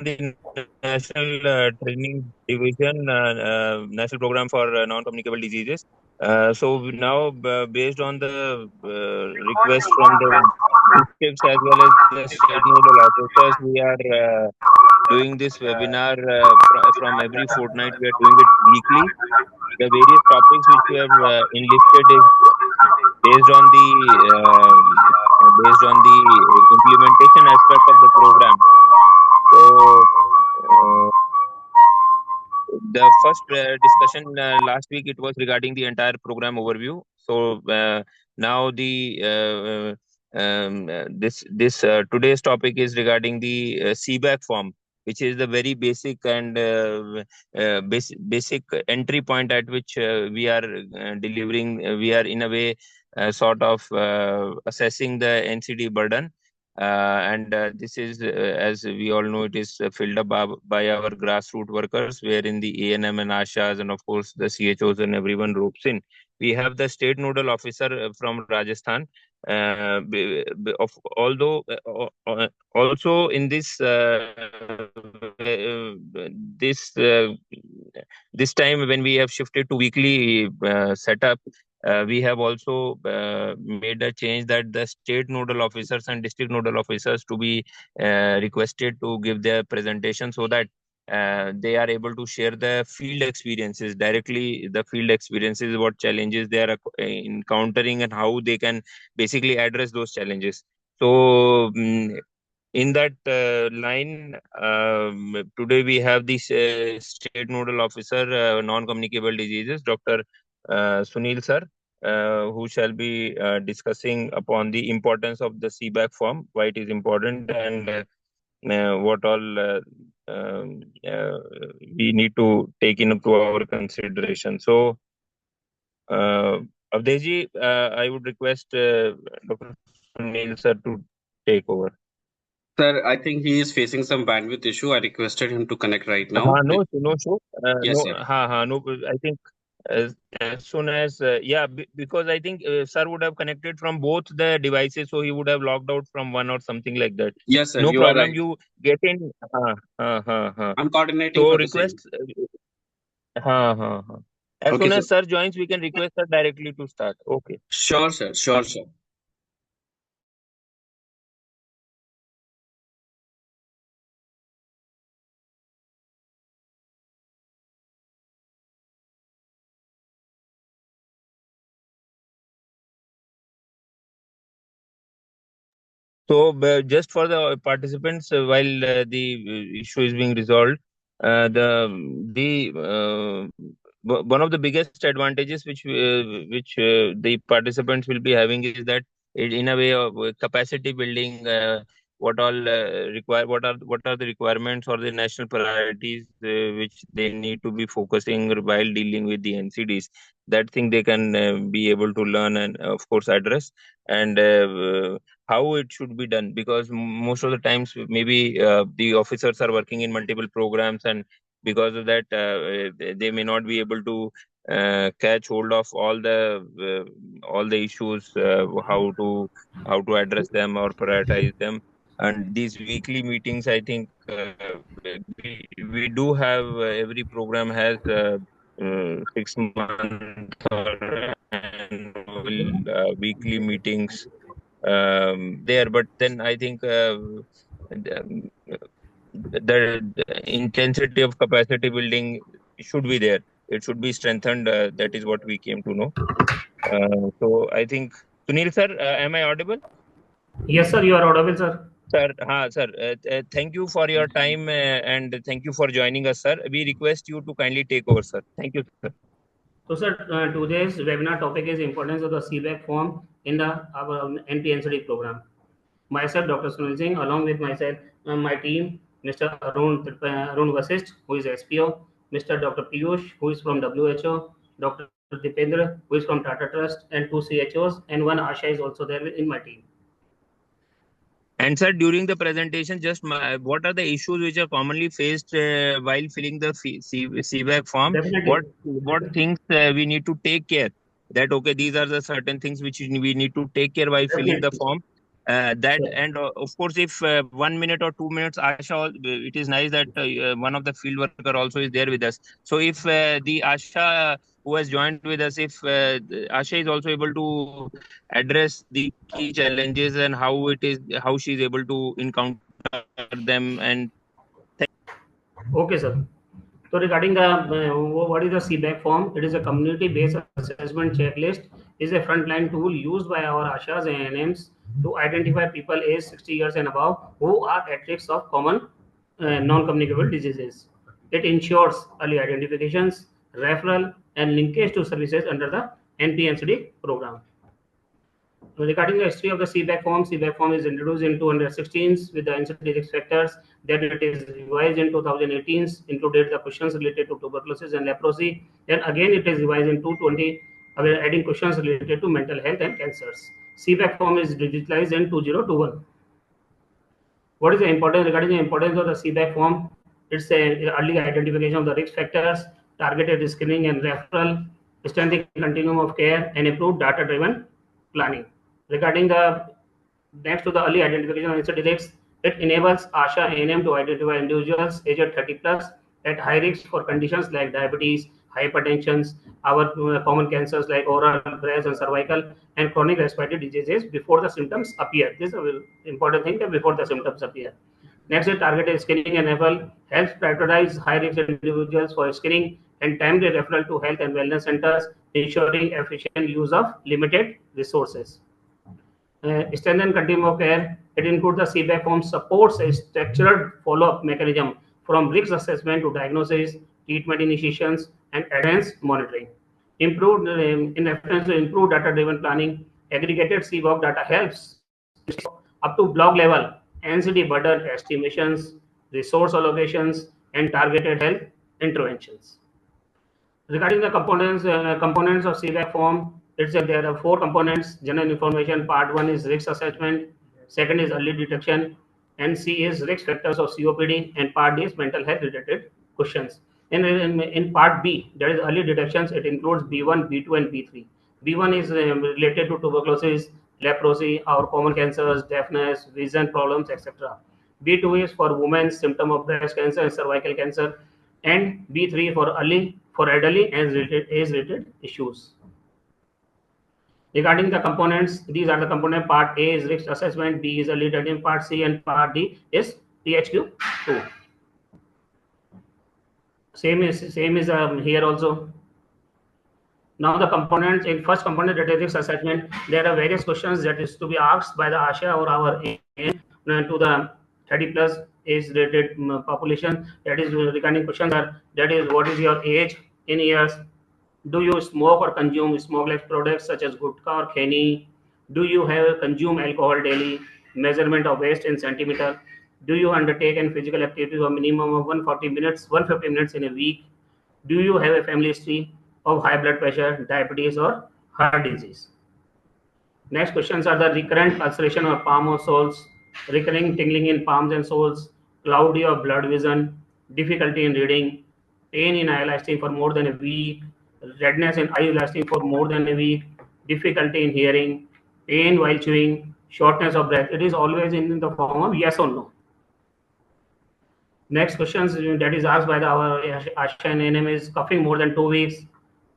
the National Training Division, National Program for Non-Communicable Diseases. Based on the request from the districts as well as the state nodal officers, we are doing this webinar from every fortnight. We are doing it weekly. The various topics which we have enlisted is based on the implementation aspect of the program. So uh, the first discussion last week, it was regarding the entire program overview. So now the this today's topic is regarding the CBAC form, which is the very basic and basic entry point at which we are delivering. We are in a way sort of assessing the NCD burden. This is, as we all know, it is filled up by our grassroots workers, wherein the ANM and ASHAs and of course the CHOs and everyone ropes in. We have the state nodal officer from Rajasthan. Although also in this this time when we have shifted to weekly setup, we have also made a change that the state nodal officers and district nodal officers to be requested to give their presentation so that they are able to share the field experiences directly. The field experiences, what challenges they are encountering and how they can basically address those challenges. So in that line, today we have this state nodal officer, non-communicable diseases, Dr. Sunil sir, who shall be discussing upon the importance of the CBAC form, why it is important, and what all we need to take into our consideration. So, Avdeji, I would request Dr. Sunil sir to take over. Sir, I think he is facing some bandwidth issue. I requested him to connect right now. No, no, sure. Yes, No, sir. no. I think as soon as because I think sir would have connected from both the devices, so he would have logged out from one or something like that. Yes, sir. No You are problem. right. You get in. Ha. I'm coordinating So for the same. request. As Okay, soon sir. as sir joins, we can request her directly to start. Okay. Sure, sir. Sure, sir. Just for the participants, while the issue is being resolved, one of the biggest advantages which the participants will be having is that in a way of capacity building, what are the requirements or the national priorities which they need to be focusing while dealing with the NCDs. That thing they can be able to learn and of course address, and how it should be done, because most of the times maybe the officers are working in multiple programs, and because of that they may not be able to catch hold of all the issues, how to address them or prioritize them. And these weekly meetings, I think we do have every program has 6 month or annual weekly meetings there. But then I think the, the intensity of capacity building should be there. It should be strengthened. That is what we came to know. So I think, Sunil sir, am I audible? Yes, sir, you are audible, sir. Sir, thank you for your time and thank you for joining us, sir. We request you to kindly take over, sir. Thank you, sir. So, sir, today's webinar topic is importance of the CBAC form in the our NTNCD program. Myself, Dr. Sunil Singh, along with myself, my team, Mr. Arun Vasist, who is SPO, Mr. Dr. Piyush, who is from WHO, Dr. Dipendra, who is from Tata Trust, and 2 CHOs, and 1 Asha is also there in my team. And sir, during the presentation, what are the issues which are commonly faced while filling the CBAC form? Definitely. What things we need to take care? That okay, these are the certain things which we need to take care while filling the Definitely. form. That Sure. and of course, if 1 minute or 2 minutes, Asha, it is nice that one of the field worker also is there with us. So if the Asha who has joined with us, if Asha is also able to address the key challenges and how she is able to encounter them. And Okay, sir. So regarding the what is the CBAC form? It is a community-based assessment checklist. Is a frontline tool used by our ASHAs and ANMs to identify people aged 60 years and above who are at risk of common non-communicable diseases. It ensures early identifications, referral, and linkage to services under the NPNCD program. Regarding the history of the CBAC form is introduced in 216 with the NCD risk factors. Then it is revised in 2018, included the questions related to tuberculosis and leprosy. Then again it is revised in 220, adding questions related to mental health and cancers. CBAC form is digitalized in 2021. What is the importance regarding the importance of the CBAC form? It's a early identification of the risk factors, targeted screening and referral, strengthening continuum of care, and improved data-driven planning. Regarding the next to the early identification of NCD risks, it enables ASHA ANM to identify individuals aged 30 plus at high risk for conditions like diabetes, hypertension, our common cancers like oral, breast, and cervical, and chronic respiratory diseases before the symptoms appear. This is an important thing that before the symptoms appear. Next is targeted screening and referral helps prioritize high risk individuals for screening and timely referral to health and wellness centers, ensuring efficient use of limited resources. Strengthen continuum of care. It includes the CBAC form supports a structured follow-up mechanism from risk assessment to diagnosis, treatment initiations, and adherence monitoring. Improved in reference to improved data-driven planning, aggregated CBOC data helps up to block level NCD burden estimations, resource allocations, and targeted health interventions. Regarding the components of CBAC form, there are four components: general information. Part one is risk assessment. Second is early detection, and C is risk factors of COPD, and part D is mental health related questions. In part B, there is early detections. It includes B1, B2, and B3. B1 is related to tuberculosis, leprosy, our common cancers, deafness, vision problems, etc. B2 is for women, symptom of breast cancer and cervical cancer, and B3 for elderly and age-related issues. Regarding the components, these are the component. Part A is risk assessment, B is early detection, part C and part D is THQ2. Same is here also. Now the components in first component that is risk assessment, there are various questions that is to be asked by the ASHA or our to the 30 plus age rated population. That is regarding questions are that is what is your age in years? Do you smoke or consume smokeless products such as gutka or kheni? Do you have consume alcohol daily? Measurement of waist in centimeter. Do you undertake any physical activity for minimum of 150 minutes in a week? Do you have a family history of high blood pressure, diabetes, or heart disease? Next questions are the recurrent ulceration or palm or soles, recurring tingling in palms and soles, cloudy or blurred vision, difficulty in reading, pain in eye lasting for more than a week, redness in eye lasting for more than a week, difficulty in hearing, pain while chewing, shortness of breath. It is always in the form of yes or no. Next questions that is asked by our ASHA and NM is coughing more than 2 weeks,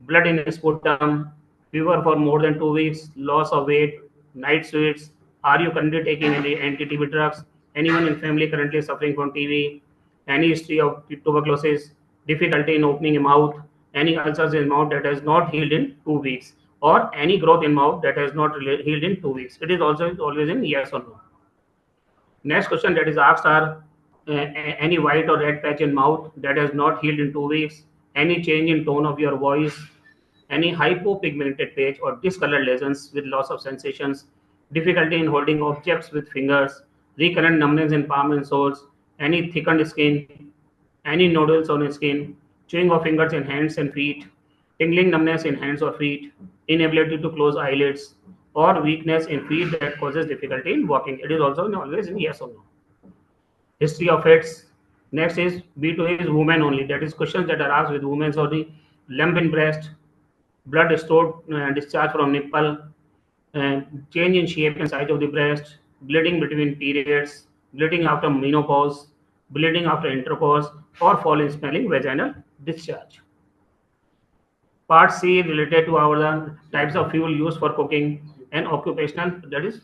blood in sputum, fever for more than 2 weeks, loss of weight, night sweats. Are you currently taking any anti-TB drugs? Anyone in family currently suffering from TB? Any history of tuberculosis? Difficulty in opening a mouth? Any ulcers in mouth that has not healed in 2 weeks? Or any growth in mouth that has not healed in 2 weeks? It is also always in yes or no. Next question that is asked are any white or red patch in mouth that has not healed in 2 weeks, any change in tone of your voice, any hypopigmented patch or discolored lesions with loss of sensations, difficulty in holding objects with fingers, recurrent numbness in palm and soles, any thickened skin, any nodules on skin, chewing of fingers in hands and feet, tingling numbness in hands or feet, inability to close eyelids, or weakness in feet that causes difficulty in walking. It is also always in yes or no. History of fits. Next is B2 is women only. That is questions that are asked with women's only. Lump in breast, blood stored discharge from nipple, change in shape and size of the breast, bleeding between periods, bleeding after menopause, bleeding after intercourse, or foul smelling vaginal discharge. Part C related to our types of fuel used for cooking and occupational, that is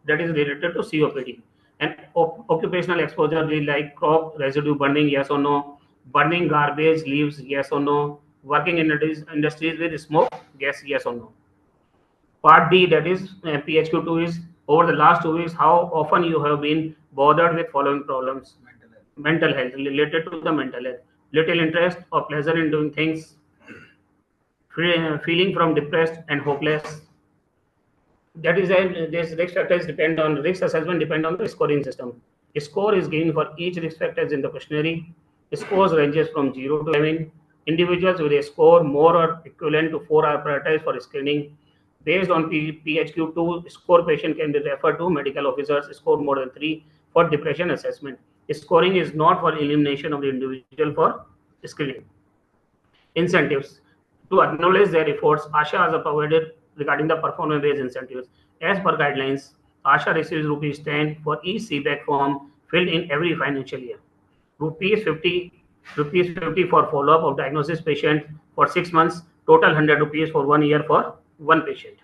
related to COPD. And occupational exposure like crop residue burning, yes or no, burning garbage leaves, yes or no, working in industries with smoke gas, yes or no. Part D, that is PHQ2, is over the last 2 weeks, how often you have been bothered with following problems: mental health, related to the mental health, little interest or pleasure in doing things, feeling from depressed and hopeless. That is, this risk factors depend on risk assessment depend on the scoring system. A score is given for each risk factors in the questionnaire. Scores ranges from 0 to 11. Individuals with a score more or equivalent to 4 are prioritized for screening. Based on PHQ2 score, patient can be referred to medical officers score more than 3 for depression assessment. Scoring is not for elimination of the individual for screening. Incentives. To acknowledge their efforts, ASHA has provided regarding the performance-based incentives. As per guidelines, ASHA receives rupees 10 for each CBAC form filled in every financial year. Rupees 50, rupees 50 for follow-up of diagnosis patient for 6 months. Total 100 rupees for 1 year for one patient.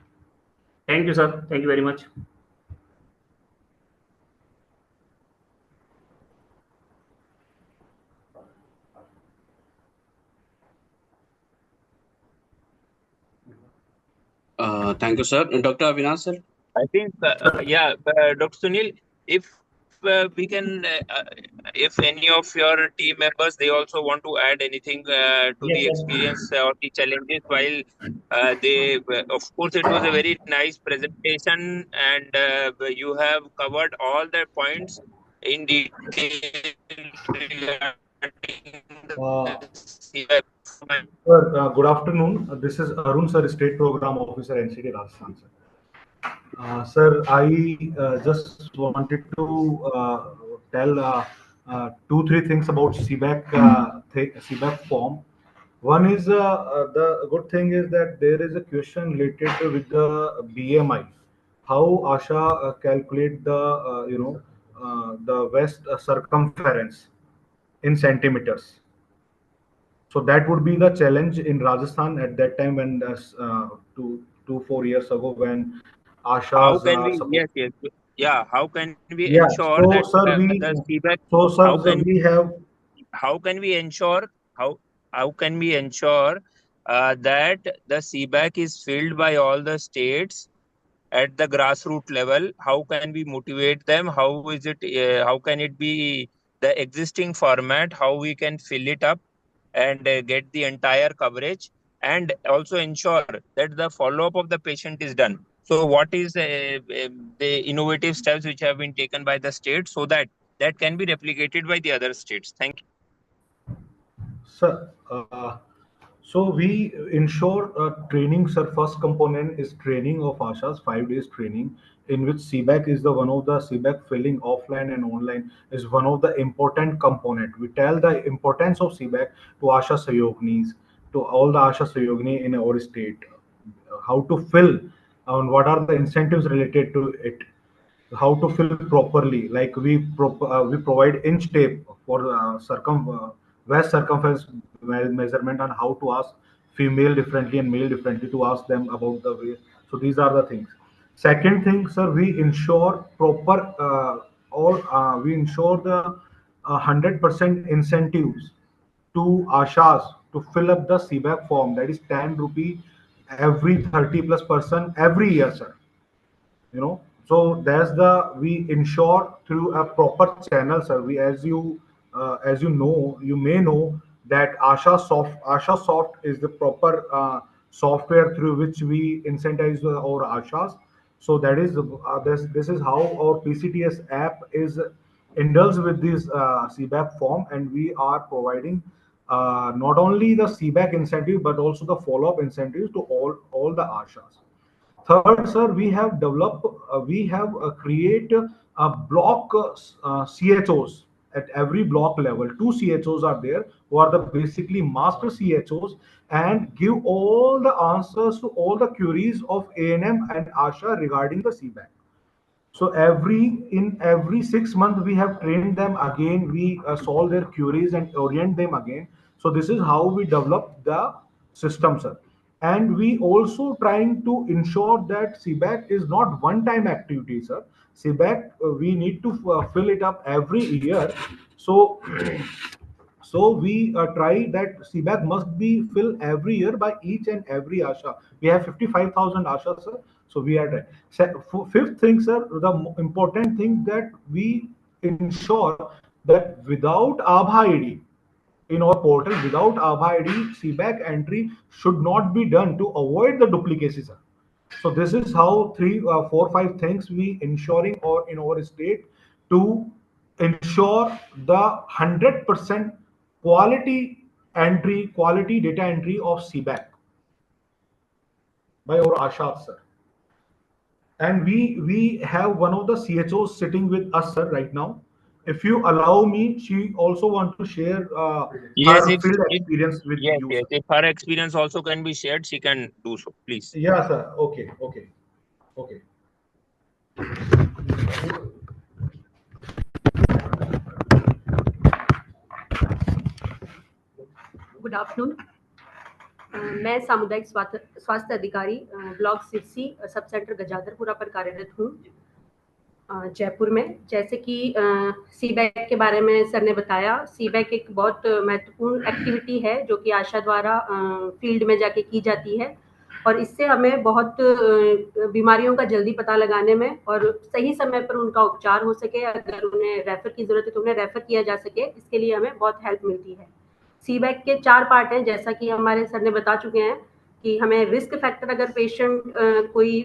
Thank you, sir. Thank you very much. Thank you, sir. Dr. Avinash, sir. I think, yeah, Dr. Sunil, if we can, if any of your team members, they also want to add anything to Yes, the sir. experience or the challenges while of course, it was a very nice presentation and you have covered all the points in detail regarding Uh, the CIF. Sir, good afternoon. This is Arun, sir, State Program Officer, NCD Rajasthan, sir. Sir, I just wanted to tell two, three things about CBAC form. One is the good thing is that there is a question related with the BMI. How ASHA calculate the the waist circumference in centimeters. So that would be the challenge in Rajasthan at that time when 4 years ago when How Asha's can we, support. yes, yes, yeah, how can we Yeah. ensure So that sir, the CBAC, so how sir, can we have. how can we ensure how can we ensure that the CBAC is filled by all the states at the grassroots level? How can we motivate them? How is it? How can it be the existing format? How we can fill it up and get the entire coverage, and also ensure that the follow up of the patient is done. So, what is the innovative steps which have been taken by the state so that that can be replicated by the other states? Thank you. Sir, so we ensure training. Sir, first component is training of ASHA's 5 days training, in which CBAC is the one of the CBAC filling offline and online is one of the important component. We tell the importance of CBAC to ASHA Sayognis, to all the ASHA Sayogni in our state, how to fill and what are the incentives related to it, how to fill properly. Like we provide inch tape for waist circumference measurement, and how to ask female differently and male differently to ask them about the way. So these are the things. Second thing, sir, we ensure proper all we ensure the 100% incentives to ashas to fill up the CBAC form, that is 10 rupee every 30 plus person every year, sir. So that's the we ensure through a proper channel, sir. We as you know, you may know that asha soft is the proper software through which we incentivize our ashas. So that is this is how our PCTS app is indulged with this CBAC form, and we are providing not only the CBAC incentive but also the follow-up incentives to all the ashas. Third, sir, we have create a block CHOs at every block level. Two CHOs are there who are the basically master CHOs and give all the answers to all the queries of ANM and ASHA regarding the CBAC. So in every 6 months we have trained them again. We solve their queries and orient them again. So this is how we develop the system, sir. And we also trying to ensure that CBAC is not one-time activity, sir. CBAC we need to fill it up every year. So we try that CBAC must be filled every year by each and every ASHA. We have 55,000 ASHA, sir. So we are trying. Fifth thing, sir, the important thing that we ensure that without Abha ID in our portal, without Abha ID, CBAC entry should not be done to avoid the duplicacy, sir. So this is how three, four, five things we ensuring or in our state to ensure the 100% quality entry, quality data entry of CBAC by our Ashad, sir. And we have one of the CHOs sitting with us, sir, right now. If you allow me, she also want to share Yes, her field experience with yes, you, yes. sir. If her experience also can be shared, she can do so, please. Yeah, sir. Okay, okay, okay. Good afternoon. मैं सामुदायिक स्वास्थ्य अधिकारी block Sirsi sub centre गजादरपुरा पर कार्यरत हूँ जयपुर में। जैसे कि सीबैक के बारे में सर ने बताया, सीबैक एक बहुत महत्वपूर्ण एक्टिविटी है जो कि आशा द्वारा फील्ड में जाके की जाती है और इससे हमें बहुत बीमारियों का जल्दी पता लगाने में और सही समय पर उनका उपचार हो सके, अगर उन्हें रेफर की जरूरत है तो उन्हें रेफर किया जा सके, इसके लिए हमें बहुत हेल्प मिलती है। सीबैक के 4 पार्ट हैं, जैसा कि हमारे सर ने बता चुके हैं कि हमें रिस्क फैक्टर, अगर पेशेंट कोई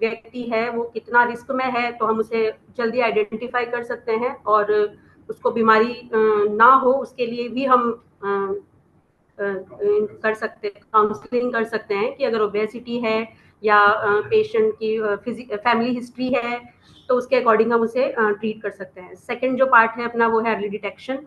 व्यक्ति है वो कितना रिस्क में है तो हम उसे जल्दी आइडेंटिफाई कर सकते हैं और उसको बीमारी ना हो उसके लिए भी हम कर सकते काउंसलिंग कर सकते हैं कि अगर ओबेसिटी है या पेशेंट की फैमिली हिस्ट्री है तो उसके अकॉर्डिंग हम उसे ट्रीट कर सकते हैं। सेकंड जो पार्ट है अपना वो है अर्ली डिटेक्शन,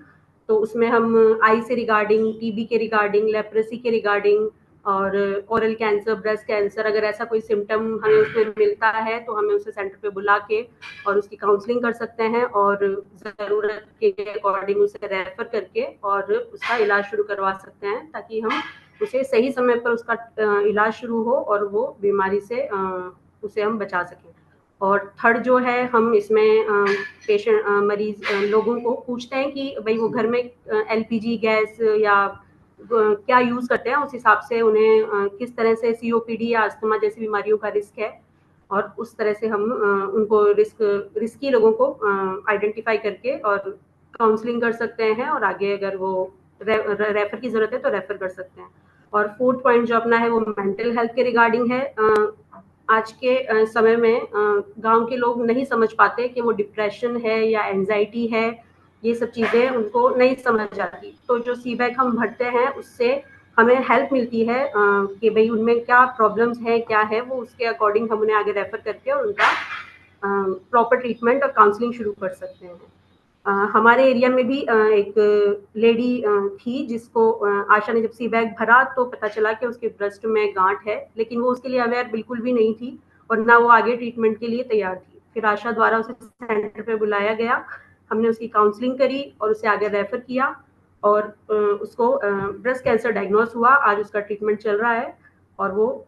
तो उसमें हम आई से रिगार्डिंग, टीबी के रिगार्डिंग, लेप्रेसी के रिगार्डिंग और ओरल कैंसर, ब्रेस्ट कैंसर, अगर ऐसा कोई सिम्टम हमें उसमें मिलता है तो हमें उसे सेंटर पे बुला के और उसकी काउंसलिंग कर सकते हैं और ज़रूरत के अकॉर्डिंग उसे रेफर करके और उसका इलाज शुरू करवा सकते हैं ताकि हम उसे सही समय पर उसका इलाज शुरू हो और वो बीमारी से उसे हम बचा सकें। और थर्ड जो है हम इसमें पेशेंट मरीज लोगों को पूछते हैं कि भाई वो घर में एलपीजी गैस या क्या यूज़ करते हैं, उस हिसाब से उन्हें किस तरह से सीओपीडी या अस्थमा जैसी बीमारियों का रिस्क है और उस तरह से हम उनको रिस्की लोगों को आइडेंटिफाई करके और काउंसलिंग कर सकते हैं और आगे अगर वो रेफर की ज़रूरत है तो रेफर कर सकते हैं। और फोर्थ पॉइंट जो अपना है वो मेंटल हेल्थ के रिगार्डिंग है। आज के समय में गांव के लोग नहीं समझ पाते कि वो डिप्रेशन है या एंजाइटी है, ये सब चीज़ें उनको नहीं समझ आती। तो जो सीबैक हम भरते हैं उससे हमें हेल्प मिलती है कि भाई उनमें क्या प्रॉब्लम्स है, क्या है, वो उसके अकॉर्डिंग हम उन्हें आगे रेफर करके और उनका प्रॉपर ट्रीटमेंट और काउंसलिंग शुरू कर सकते हैं। हमारे एरिया में भी एक लेडी थी जिसको आशा ने जब सीबैक भरा तो पता चला कि उसके ब्रेस्ट में गांठ है, लेकिन वो उसके लिए अवेयर बिल्कुल भी नहीं थी और ना वो आगे ट्रीटमेंट के लिए तैयार थी। फिर आशा द्वारा उसे सेंटर पे बुलाया गया, हमने उसकी काउंसलिंग करी और उसे आगे रेफर किया और उसको ब्रेस्ट कैंसर डायग्नोस हुआ। आज उसका ट्रीटमेंट चल रहा है और वो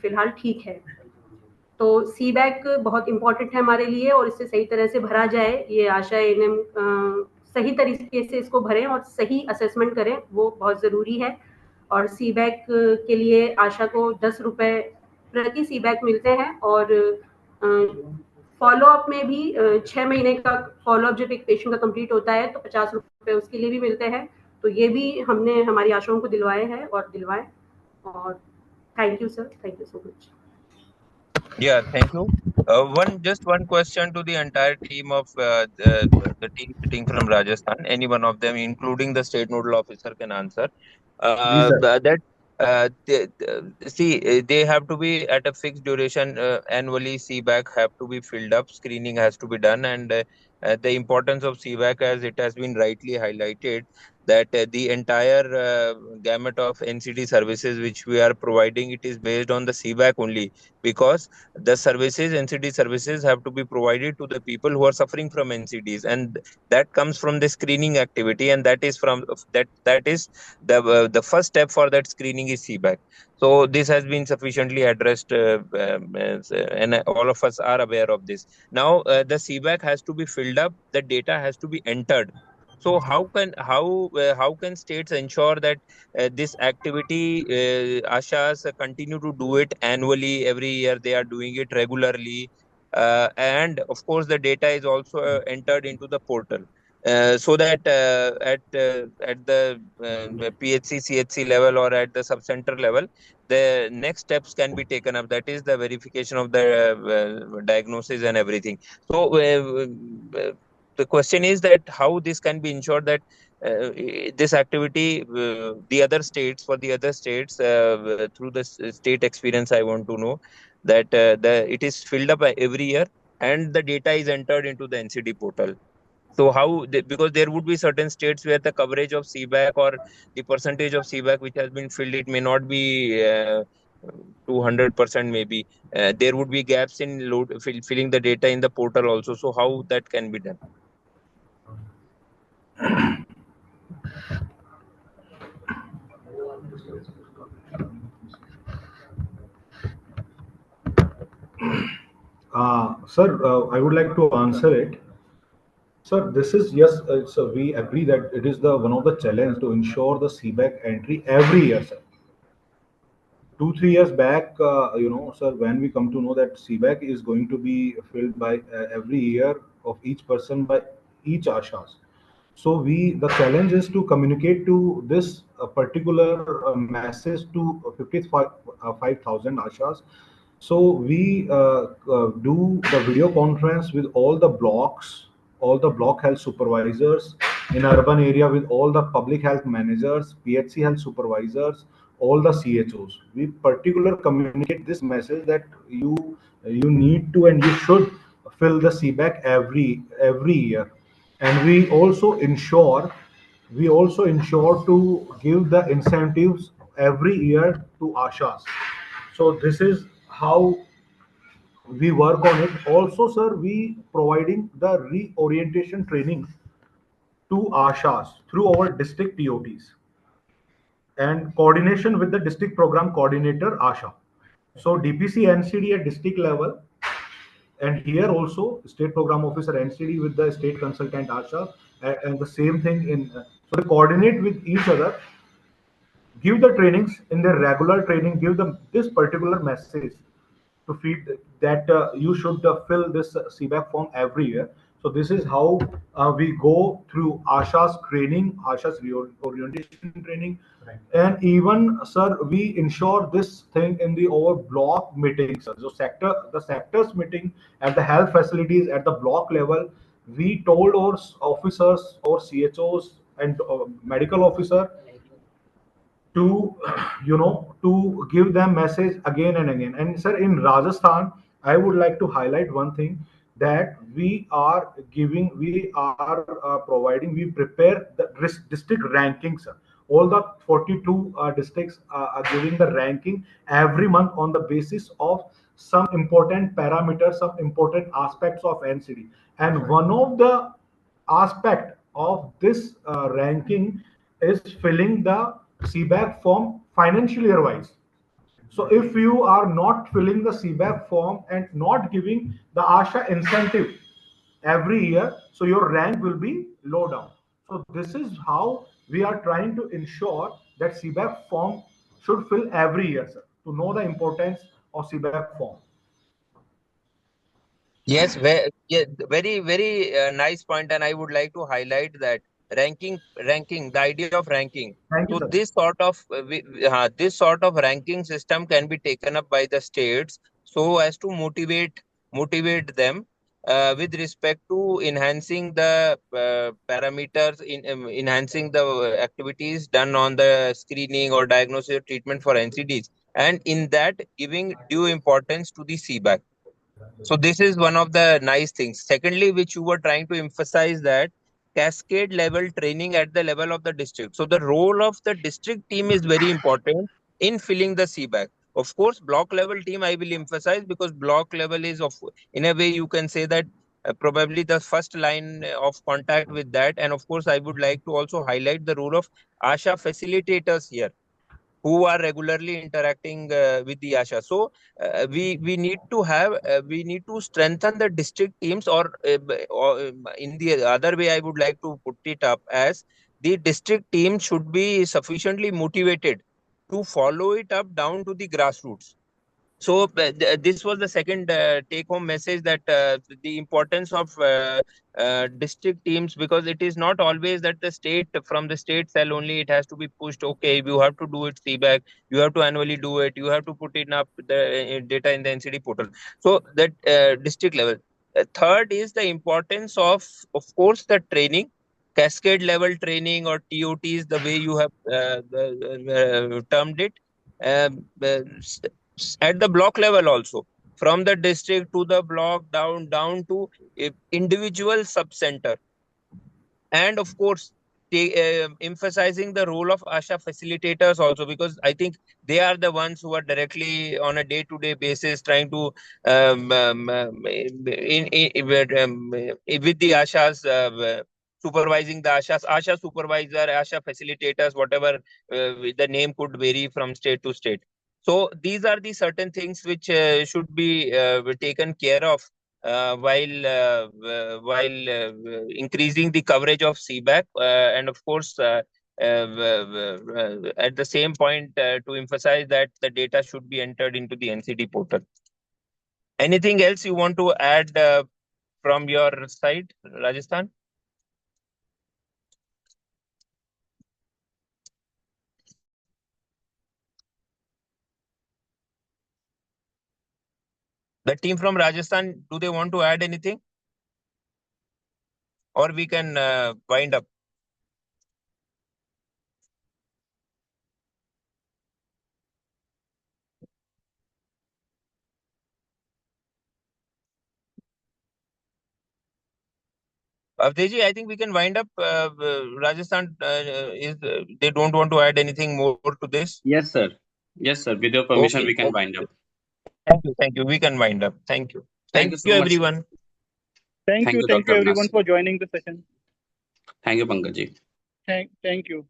फिलहाल ठीक है। तो सीबैक बहुत इम्पोर्टेंट है हमारे लिए और इसे सही तरह से भरा जाए, ये आशा एएनएम सही तरीके से इसको भरें और सही असेसमेंट करें, वो बहुत ज़रूरी है। और सीबैक के लिए आशा को 10 रुपये प्रति सीबैक मिलते हैं और फॉलोअप में भी 6 महीने का फॉलोअप जब एक पेशेंट का कंप्लीट होता है तो 50 रुपये उसके लिए भी मिलते हैं। तो ये भी हमने हमारी आशाओं को दिलवाए हैं और दिलवाए। और thank you sir, thank you so much. Yeah, thank you. Just one question to the entire team of the team sitting from Rajasthan. Any one of them, including the state nodal officer, can answer. जी sir. That see, they have to be at a fixed duration annually. CBAC have to be filled up. Screening has to be done, and the importance of CBAC, as it has been rightly highlighted, that the entire gamut of NCD services which we are providing, it is based on the CBAC only, because the services, NCD services, have to be provided to the people who are suffering from NCDs, and that comes from the screening activity, and that is from that is the first step for that screening is CBAC. So this has been sufficiently addressed, and all of us are aware of this. Now the CBAC has to be filled up, the data has to be entered. So how can states ensure that this activity, Ashas continue to do it annually, every year they are doing it regularly, and of course the data is also entered into the portal, so that at the PHC CHC level or at the subcenter level, the next steps can be taken up. That is the verification of the diagnosis and everything. So the question is that how this can be ensured that this activity, the other states, for the other states, through the state experience, I want to know that the it is filled up every year and the data is entered into the NCD portal. So because there would be certain states where the coverage of CBAC or the percentage of CBAC which has been filled, it may not be 200% maybe. There would be gaps in filling the data in the portal also. So how that can be done? Sir, I would like to answer it. Sir, this is yes. So we agree that it is the one of the challenge to ensure the CBAC entry every year, sir. 2 3 years back, sir, when we come to know that CBAC is going to be filled by every year of each person by each ashas. So the challenge is to communicate to this particular message to 55,000 ashas. So we do the video conference with all the blocks, all the block health supervisors in urban area, with all the public health managers, PHC health supervisors, all the CHOs. We particular communicate this message that you need to and you should fill the CBAC every year. And we also ensure to give the incentives every year to ashas. So this is how we work on it. Also, sir, we providing the reorientation training to ashas through our district TOTs and coordination with the district program coordinator asha. So DPC NCD at district level, and here also state program officer NCD with the state consultant asha, and the same thing in so they coordinate with each other, give the trainings in their regular training, give them this particular message to feed that you should fill this CBAC form every year. So this is how we go through Asha's training, Asha's orientation training, right. And even, sir, we ensure this thing in the our block meetings. So the sectors meeting at the health facilities at the block level, we told our officers or CHOs and medical officer to to give them message again and again. And sir, in Rajasthan, I would like to highlight one thing, that we are providing, we prepare the district rankings, sir. All the 42 districts are giving the ranking every month on the basis of some important parameters, some important aspects of NCD. And one of the aspect of this ranking is filling the CBAC form financial year wise. So if you are not filling the CBAC form and not giving the ASHA incentive every year, so your rank will be low down. So this is how we are trying to ensure that CBAC form should fill every year, sir, to know the importance of CBAC form. Yes, yeah, very, very nice point, and I would like to highlight that ranking, the idea of ranking. Thank you, So sir. this sort of ranking system can be taken up by the states so as to motivate them with respect to enhancing the parameters, enhancing the activities done on the screening or diagnosis or treatment for NCDs, and in that giving due importance to the CBAC. So this is one of the nice things. Secondly, which you were trying to emphasize, that cascade level training at the level of the district. So the role of the district team is very important in filling the CBAC. Of course, block level team I will emphasize, because block level is, of in a way you can say that probably the first line of contact with that. And of course, I would like to also highlight the role of ASHA facilitators here, who are regularly interacting with the ASHA. So we need to strengthen the district teams, or in the other way, I would like to put it up as the district team should be sufficiently motivated to follow it up down to the grassroots. So this was the second take-home message, that the importance of district teams, because it is not always that from the state cell only it has to be pushed. Okay, you have to do it CBAC, you have to annually do it, you have to put in up the data in the NCD portal. So that district level. Third is the importance of course, the training, cascade level training, or TOTs, the way you have termed it. At the block level also, from the district to the block, down to individual sub center. And of course, emphasizing the role of ASHA facilitators also, because I think they are the ones who are directly on a day-to-day basis trying to with the ASHAs, supervising the ASHA supervisor, ASHA facilitators, whatever the name could vary from state to state. So these are the certain things which should be taken care of while increasing the coverage of CBAC, and of course, at the same point, to emphasize that the data should be entered into the NCD portal. Anything else you want to add from your side, Rajasthan? The team from Rajasthan, do they want to add anything? Or we can wind up? Avdeji, I think we can wind up. Rajasthan they don't want to add anything more to this. Yes, sir. Yes, sir. With your permission, Okay. we can wind up. Thank you. We can wind up. Thank you. Thank you so much. Everyone. Thank you, Thank you Dr. everyone Nas. for joining the session. Thank you, Pankaj ji. Thank you.